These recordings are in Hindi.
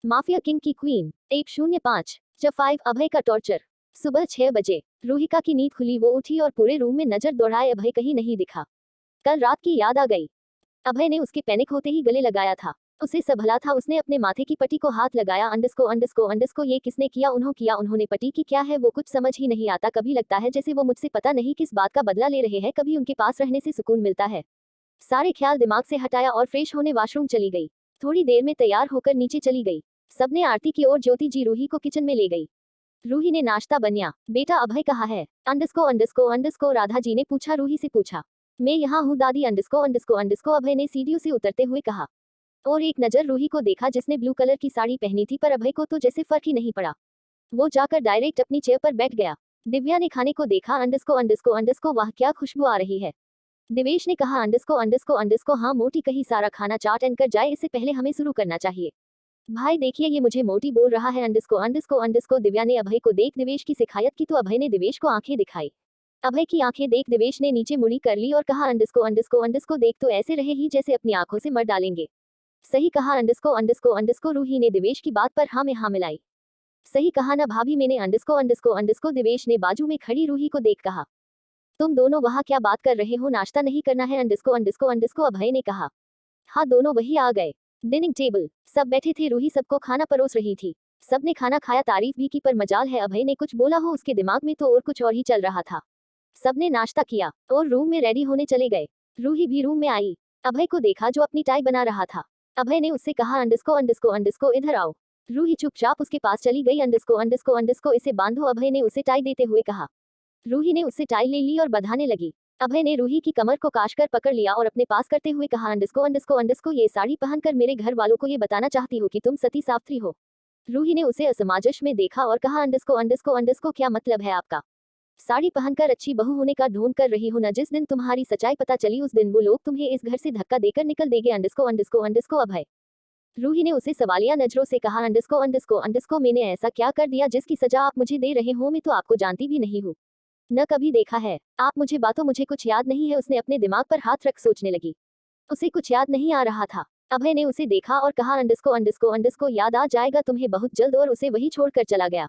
माफिया किंग की क्वीन 105 जब 5 अभय का टॉर्चर। सुबह 6 बजे रूहिका की नींद खुली, वो उठी और पूरे रूम में नजर दौड़ाए, अभय कहीं नहीं दिखा। कल रात की याद आ गई। अभय ने उसके पैनिक होते ही गले लगाया था। उसे संभला था, उसने अपने माथे की पट्टी को हाथ लगाया। अंडस्को ये किसने किया? उन्होंने पट्टी की क्या है वो कुछ समझ ही नहीं आता। कभी लगता है जैसे वो मुझसे पता नहीं किस बात का बदला ले रहे हैं, कभी उनके पास रहने से सुकून मिलता है। सारे ख्याल दिमाग से हटाया और फ्रेश होने वॉशरूम चली गई। थोड़ी देर में तैयार होकर नीचे चली गई। सबने आरती की और ज्योति जी रूही को किचन में ले गई। रूही ने नाश्ता बनाया। बेटा अभय कहाँ है? अंडस्को राधा जी ने पूछा। रूही से पूछा। मैं यहाँ हूँ दादी। अंडस्को अभय ने सीढ़ियों से उतरते हुए कहा। और एक नजर रूही को देखा जिसने ब्लू कलर की साड़ी पहनी थी, पर अभय को तो जैसे फर्क ही नहीं पड़ा। वो जाकर डायरेक्ट अपनी चेयर पर बैठ गया। दिव्या ने खाने को देखा। अंडस्को वाह क्या खुशबू आ रही है। दिवेश ने कहा। अंडस्को हाँ मोटी, कहीं सारा खाना चाट एंड कर जाए, इससे पहले हमें शुरू करना चाहिए। भाई देखिए ये मुझे मोटी बोल रहा है। अंडस्को दिव्या ने अभय को देख दिवेश की शिकायत की तो अभय ने दिवेश को आंखें दिखाई। अभय की आंखें देख दिवेश ने नीचे मुड़ी कर ली और कहा। अंडस्को देख तो ऐसे रहे ही जैसे अपनी आंखों से मर डालेंगे। सही कहा अंडस्को रूही ने दिवेश की बात पर हाँ में हाँ मिलाई। सही कहा ना भाभी मैंने। अंडस्को दिवेश ने बाजू में खड़ी रूही को देख कहा। तुम दोनों वहाँ क्या बात कर रहे हो? नाश्ता नहीं करना है? अंडस्को अभय ने कहा। हाँ दोनों वही आ गए। डिनिंग टेबल सब बैठे थे। रूही सबको खाना परोस रही थी। सबने खाना खाया, तारीफ भी की, पर मजाल है अभय ने कुछ बोला हो, उसके दिमाग में तो और कुछ और ही चल रहा था। सबने नाश्ता किया और रूम में रेडी होने चले गए। रूही भी रूम में आई। अभय को देखा जो अपनी टाई बना रहा था। अभय ने उससे कहा। अंडस्को इधर आओ। रूही चुपचाप उसके पास चली गई। अंडस्को इसे बांधो, अभय ने उसे टाई देते हुए कहा। रूही ने उससे टाई ले ली और बंधाने लगी। अभय ने रूही की कमर को काशकर पकड़ लिया और अपने पास करते हुए कहा। अंडस्को ये साड़ी पहनकर मेरे घर वालों को ये बताना चाहती हो कि तुम सती सावित्री हो? रूही ने उसे असमंजस में देखा और कहा। अंडस्को क्या मतलब है आपका? साड़ी पहनकर अच्छी बहू होने का ढोंग कर रही हो ना? जिस दिन तुम्हारी सच्चाई पता चली उस दिन वो लोग तुम्हें इस घर से धक्का देकर निकल देंगे। अंडस्को अभय। रूही ने उसे सवालिया नजरों से कहा। अंडस्को मैंने ऐसा क्या कर दिया जिसकी सजा आप मुझे दे रहे हो? मैं तो आपको जानती भी नहीं हूँ, न कभी देखा है। आप मुझे कुछ याद नहीं है। उसने अपने दिमाग पर हाथ रख सोचने लगी। उसे कुछ याद नहीं आ रहा था। अभय ने उसे देखा और कहा। अंडस्को याद आ जाएगा तुम्हें बहुत जल्द, और उसे वही छोड़कर चला गया।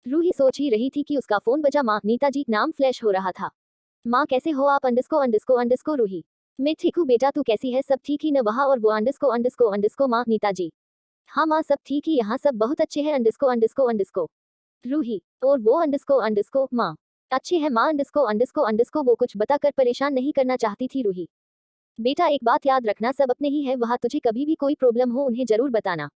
रूही सोच ही रही थी कि उसका फोन बजा। माँ नीताजी नाम फ्लैश हो रहा था। माँ कैसे हो आप? अंडस्को रूही। मैं ठीक हूँ बेटा, तू कैसी है? सब ठीक ही न वहाँ? और वो अंडस्को माँ नीताजी। हाँ माँ सब ठीक ही, यहाँ सब बहुत अच्छे हैं। अंडस्को रूही। और वो अंडस्को माँ अच्छे है माँ। अंडस्को वो कुछ बताकर परेशान नहीं करना चाहती थी रूही। बेटा एक बात याद रखना, सब अपने ही है वहाँ, तुझे कभी भी कोई प्रॉब्लम हो उन्हें जरूर बताना।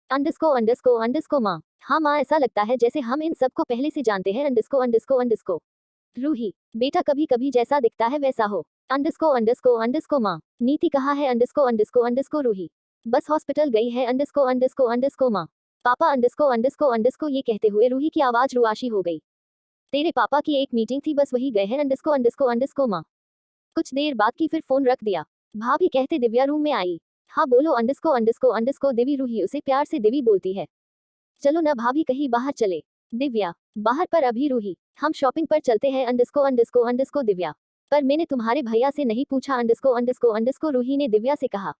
अंडस्को माँ। हाँ माँ ऐसा लगता है जैसे हम इन सबको पहले से जानते हैं। अंडस्को रूही। बेटा कभी कभी जैसा दिखता है वैसा हो। अंडस्को माँ। नीति कहाँ है? अंडस्को रूही। बस हॉस्पिटल गई है। अंडस्को माँ। पापा अंडस्को ये कहते हुए रूही की आवाज रुआशी हो गई। तेरे पापा की एक मीटिंग थी, बस वही गए हैं। अंडस्को माँ। कुछ देर बाद की फिर फोन रख दिया। भाभी कहते दिव्या रूम में आई। हाँ बोलो। अंडस्को दिवी। रूही उसे प्यार से दिवी बोलती है। चलो ना भाभी कहीं बाहर चले। दिव्या। बाहर पर अभी? रूही हम शॉपिंग पर चलते हैं। अंडस्को दिव्या। पर मैंने तुम्हारे भैया से नहीं पूछा। अंडस्को रूही ने दिव्या से कहा।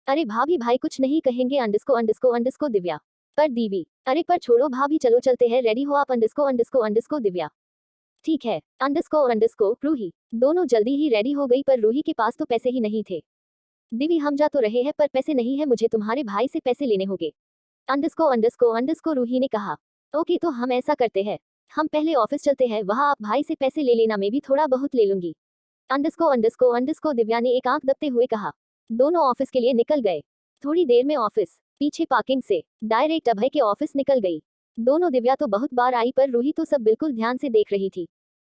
अरे भाभी भाई कुछ नहीं कहेंगे। अंडस्को दिव्या। पर दीवी। अरे पर छोड़ो भाभी, चलो चलते हैं, रेडी हो आप? अंडस्को दिव्या। ठीक है। अंडस्को रूही। दोनों जल्दी ही रेडी हो गई, पर रूही के पास तो पैसे ही नहीं थे। दिवी हम जा तो रहे हैं पर पैसे नहीं है, मुझे तुम्हारे भाई से पैसे लेने होंगे। अंडस्को रूही ने कहा। ओके तो हम ऐसा करते हैं, हम पहले ऑफिस चलते हैं, वहाँ आप भाई से पैसे ले लेना, मैं भी थोड़ा बहुत ले लूंगी। अंडस्को दिव्या ने एक आंख दबते हुए कहा। दोनों ऑफिस के लिए निकल गए। थोड़ी देर में ऑफिस। पीछे पार्किंग से डायरेक्ट अभय के ऑफिस निकल गई। दोनों दिव्या तो बहुत बार आई, पर रूही तो सब बिल्कुल ध्यान से देख रही थी।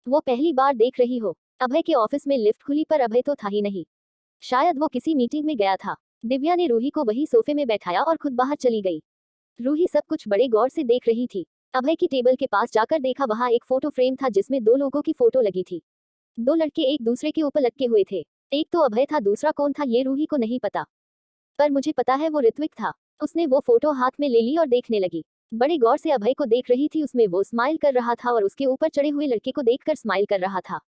वो पहली बार देख रही हो। अभय के ऑफिस में लिफ्ट खुली, पर अभय तो था ही नहीं। शायद वो किसी मीटिंग में गया था। दिव्या ने रूही को वही सोफे में बैठाया और खुद बाहर चली गई। रूही सब कुछ बड़े गौर से देख रही थी। अभय की टेबल के पास जाकर देखा, वहाँ एक फोटो फ्रेम था जिसमें दो लोगों की फोटो लगी थी। दो लड़के एक दूसरे के ऊपर लटके हुए थे। एक तो अभय था, दूसरा कौन था ये रूही को नहीं पता, पर मुझे पता है वो ऋत्विक था। उसने वो फोटो हाथ में ले ली और देखने लगी। बड़े गौर से अभय को देख रही थी। उसमें वो स्माइल कर रहा था और उसके ऊपर चढ़े हुए लड़के को देखकर स्माइल कर रहा था।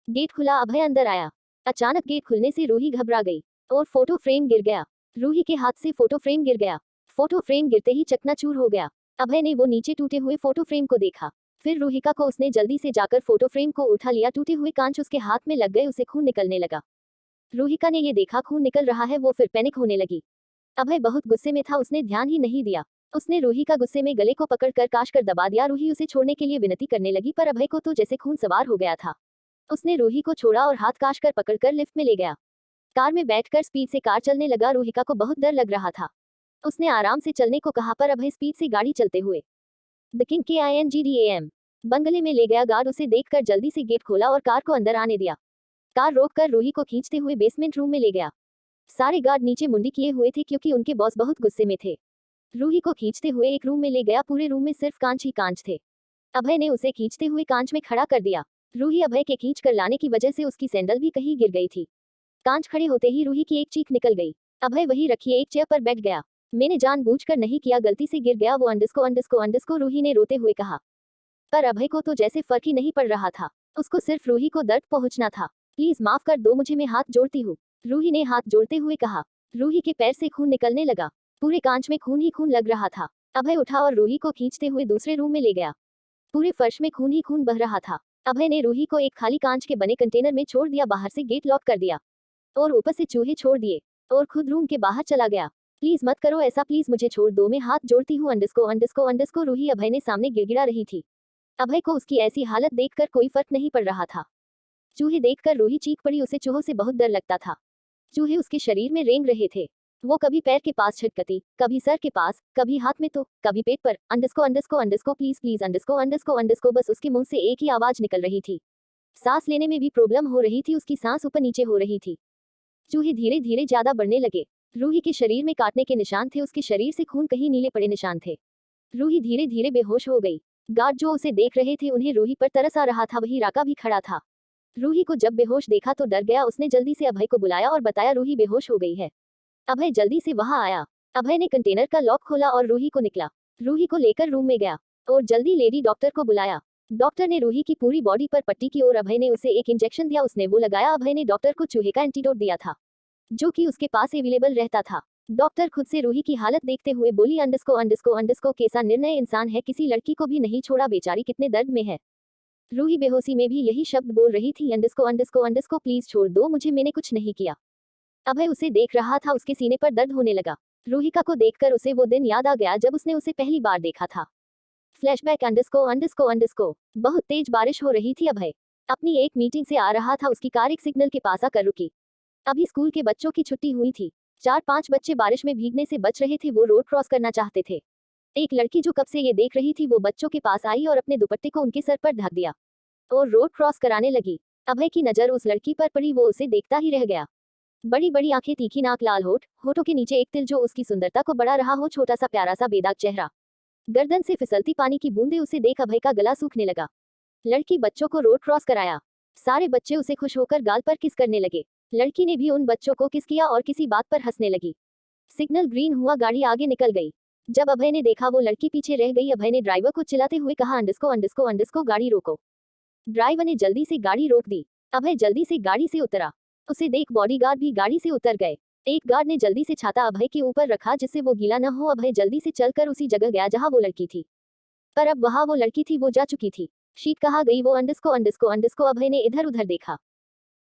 गेट खुला, अभय अंदर आया। अचानक गेट खुलने से रूही घबरा गई और फोटो फ्रेम गिर गया। रूही के हाथ से फोटो फ्रेम गिर गया। फोटो फ्रेम गिरते ही चकनाचूर हो गया। अभय ने वो नीचे टूटे हुए फोटो फ्रेम को देखा। फिर रूहिका को उसने जल्दी से जाकर फोटो फ्रेम को उठा लिया। टूटे हुए कांच उसके हाथ में लग गए, उसे खून निकलने लगा। रूहिका ने ये देखा खून निकल रहा है, वो फिर पैनिक होने लगी। अभय बहुत गुस्से में था, उसने ध्यान ही नहीं दिया। उसने रूही का गुस्से में गले को पकड़कर काश कर दबा दिया। रूही उसे छोड़ने के लिए विनती करने लगी, पर अभय को तो जैसे खून सवार हो गया था। उसने रूही को छोड़ा और हाथ काश कर पकड़कर लिफ्ट में ले गया। कार में बैठकर स्पीड से कार चलने लगा। रूहिका को बहुत डर लग रहा था। उसने आराम से चलने को कहा, पर अभय स्पीड से गाड़ी चलते हुए द किंग KINGDAM बंगले में ले गया। गार्ड उसे देखकर जल्दी से गेट खोला और कार को अंदर आने दिया। कार रोककर रूही को खींचते हुए बेसमेंट रूम में ले गया। सारे गार्ड नीचे मुंडी किए हुए थे क्योंकि उनके बॉस बहुत गुस्से में थे। रूही को खींचते हुए एक रूम में ले गया। पूरे रूम में सिर्फ कांच ही कांच थे। अभय ने उसे खींचते हुए कांच में खड़ा कर दिया। रूही अभय के खींच कर लाने की वजह से उसकी सैंडल भी कहीं गिर गई थी। कांच खड़े होते ही रूही की एक चीख निकल गई। अभय वही रखिए एक चेयर पर बैठ गया। मैंने जानबूझकर नहीं किया, गलती से गिर गया वो अंडस्को रूही ने रोते हुए कहा। पर अभय को तो जैसे फर्क ही नहीं पड़ रहा था। उसको सिर्फ रूही को दर्द पहुंचना था। प्लीज माफ कर दो मुझे, मैं हाथ जोड़ती हूँ, रूही ने हाथ जोड़ते हुए कहा। रूही के पैर से खून निकलने लगा। पूरे कांच में खून ही खून लग रहा था। अभय उठा और रूही को खींचते हुए दूसरे रूम में ले गया। पूरे फर्श में खून ही खून बह रहा था। अभय ने रूही को एक खाली कांच के बने कंटेनर में छोड़ दिया, बाहर से गेट लॉक कर दिया और ऊपर से चूहे छोड़ दिए और खुद रूम के बाहर चला गया। प्लीज मत करो ऐसा, प्लीज मुझे छोड़ दो, मैं हाथ जोड़ती हूँ अंडस्को रूही अभय ने सामने गिड़गिड़ा रही थी। अभय को उसकी ऐसी हालत देखकर कोई फर्क नहीं पड़ रहा था। चूहे देखकर रूही चीख पड़ी। उसे चूहों से बहुत डर लगता था। चूहे उसके शरीर में रेंग रहे थे। वो कभी पैर के पास छिटकती, कभी सर के पास, कभी हाथ में तो कभी पेट पर। अंडस्को प्लीज प्लीज अंडस्को। बस उसके मुंह से एक ही आवाज निकल रही थी। सांस लेने में भी प्रॉब्लम हो रही थी, उसकी सांस ऊपर नीचे हो रही थी। चूहे धीरे धीरे ज्यादा बढ़ने लगे। रूही के शरीर में काटने के निशान थे, उसके शरीर से खून कहीं नीले पड़े निशान थे। रूही धीरे धीरे बेहोश हो गई। गार्ड जो उसे देख रहे थे उन्हें रूही पर तरस आ रहा था। वही राका भी खड़ा था। रूही को जब बेहोश देखा तो डर गया। उसने जल्दी से अभय को बुलाया और बताया रूही बेहोश हो गई है। अभय जल्दी से वहां आया। अभय ने कंटेनर का लॉक खोला और रूही को निकला। रूही को लेकर रूम में गया और जल्दी लेडी डॉक्टर को बुलाया। डॉक्टर ने रूही की पूरी बॉडी पर पट्टी की और अभय ने उसे एक इंजेक्शन दिया। उसने वो लगाया। अभय ने डॉक्टर को चूहे का एंटीडोट दिया था जो कि उसके पास अवेलेबल रहता था। डॉक्टर खुद से रूही की हालत देखते हुए बोली, अंडस्को कैसा निर्णय इंसान है, किसी लड़की को भी नहीं छोड़ा, बेचारी कितने दर्द में है। रूही बेहोशी में भी यही शब्द बोल रही थी, अंडस्को प्लीज छोड़ दो मुझे, मैंने कुछ नहीं किया। अभय उसे देख रहा था। उसके सीने पर दर्द होने लगा। रूहिका को देखकर उसे वो दिन याद आ गया जब उसने उसे पहली बार देखा था। फ्लैशबैक अंडस्को। बहुत तेज बारिश हो रही थी। अभय अपनी एक मीटिंग से आ रहा था। उसकी कार एक सिग्नल के पास आकर रुकी। अभी स्कूल के बच्चों की छुट्टी हुई थी। 4-5 बच्चे बारिश में भीगने से बच रहे थे। वो रोड क्रॉस करना चाहते थे। एक लड़की जो कब से ये देख रही थी वो बच्चों के पास आई और अपने दुपट्टे को उनके सर पर ढक दिया और रोड क्रॉस कराने लगी। अभय की नजर उस लड़की पर पड़ी, वो उसे देखता ही रह गया। बड़ी बड़ी आंखें, तीखी नाक, लाल होठ, होठों के नीचे एक तिल जो उसकी सुंदरता को बढ़ा रहा हो, छोटा सा प्यारा सा बेदाग चेहरा, गर्दन से फिसलती पानी की बूंदें। उसे देख अभय का गला सूखने लगा। लड़की बच्चों को रोड क्रॉस कराया। सारे बच्चे उसे खुश होकर गाल पर किस करने लगे। लड़की ने भी उन बच्चों को किस किया और किसी बात पर हंसने लगी। सिग्नल ग्रीन हुआ, गाड़ी आगे निकल गई। जब अभय ने देखा वो लड़की पीछे रह गई, अभय ने ड्राइवर को चिल्लाते हुए कहा, अंडस्को गाड़ी रोको। ड्राइवर ने जल्दी से गाड़ी रोक दी। अभय जल्दी से गाड़ी से उतरा। उसे देख बॉडीगार्ड भी गाड़ी से उतर गए। एक गार्ड ने जल्दी से छाता अभय के ऊपर रखा जिससे वो गीला न हो। अभय जल्दी से चलकर उसी जगह गया जहां वो लड़की थी, पर अब वहां वो लड़की थी, वो जा चुकी थी। शीट कहा गई वो अंडस्को। अभय ने इधर उधर देखा।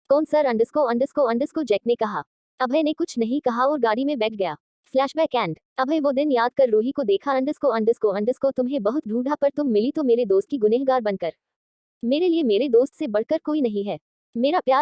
कौन सर? अंडस्को जैक ने कहा। अभय ने कुछ नहीं कहा और गाड़ी में बैठ गया। Flashback and. अभय वो दिन याद कर रूही को देखा। अंडस्को तुम्हें बहुत ढूंढा पर तुम मिली तो मेरे दोस्त की गुनहगार बनकर। मेरे लिए मेरे दोस्त से बढ़कर कोई नहीं है। मेरा प्यार